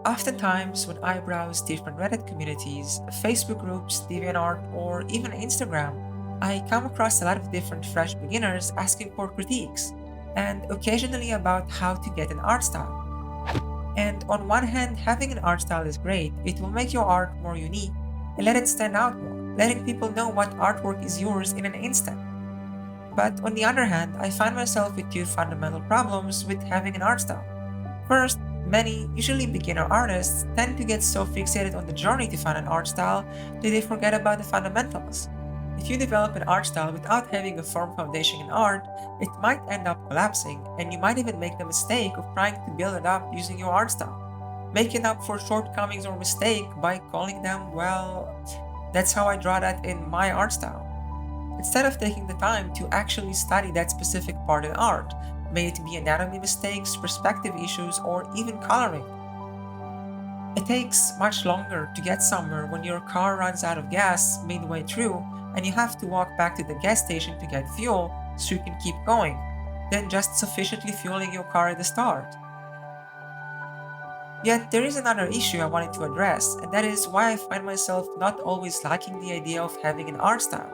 Oftentimes, when I browse different Reddit communities, Facebook groups, DeviantArt, or even Instagram, I come across a lot of different fresh beginners asking for critiques, and occasionally about how to get an art style. And on one hand, having an art style is great. It will make your art more unique and let it stand out more, letting people know what artwork is yours in an instant. But on the other hand, I find myself with two fundamental problems with having an art style. First, many, usually beginner artists, tend to get so fixated on the journey to find an art style that they forget about the fundamentals. If you develop an art style without having a firm foundation in art, it might end up collapsing, and you might even make the mistake of trying to build it up using your art style, making up for shortcomings or mistake by calling them, well, that's how I draw that in my art style, instead of taking the time to actually study that specific part in art, may it be anatomy mistakes, perspective issues, or even coloring. It takes much longer to get somewhere when your car runs out of gas midway through and you have to walk back to the gas station to get fuel so you can keep going, than just sufficiently fueling your car at the start. Yet there is another issue I wanted to address, and that is why I find myself not always liking the idea of having an art style.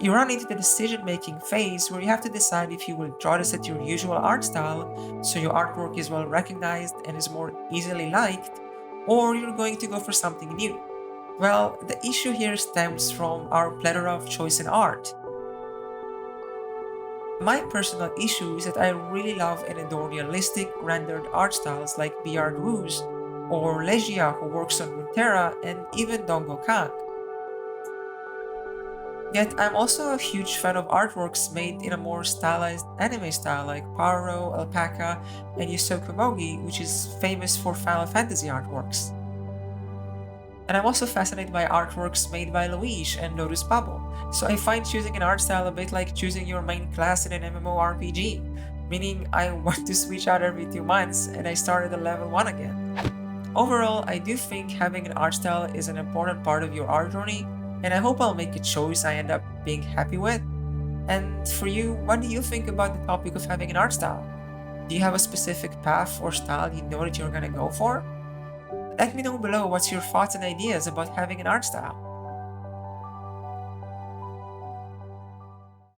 You run into the decision making phase where you have to decide if you will draw this at your usual art style, so your artwork is well recognized and is more easily liked, or you're going to go for something new. Well, the issue here stems from our plethora of choice in art. My personal issue is that I really love and adore realistic rendered art styles like Beyard Wu's or Legia who works on Runeterra and even Dongo Kang. Yet I'm also a huge fan of artworks made in a more stylized anime style like Paro, Alpaca, and Yusuke Komogi, which is famous for Final Fantasy artworks. And I'm also fascinated by artworks made by Luigi and Lotus Bubble, so I find choosing an art style a bit like choosing your main class in an MMORPG, meaning I want to switch out every 2 months and I start at a level 1 again. Overall, I do think having an art style is an important part of your art journey, and I hope I'll make a choice I end up being happy with. And for you, what do you think about the topic of having an art style? Do you have a specific path or style you know that you're gonna go for? Let me know below what's your thoughts and ideas about having an art style.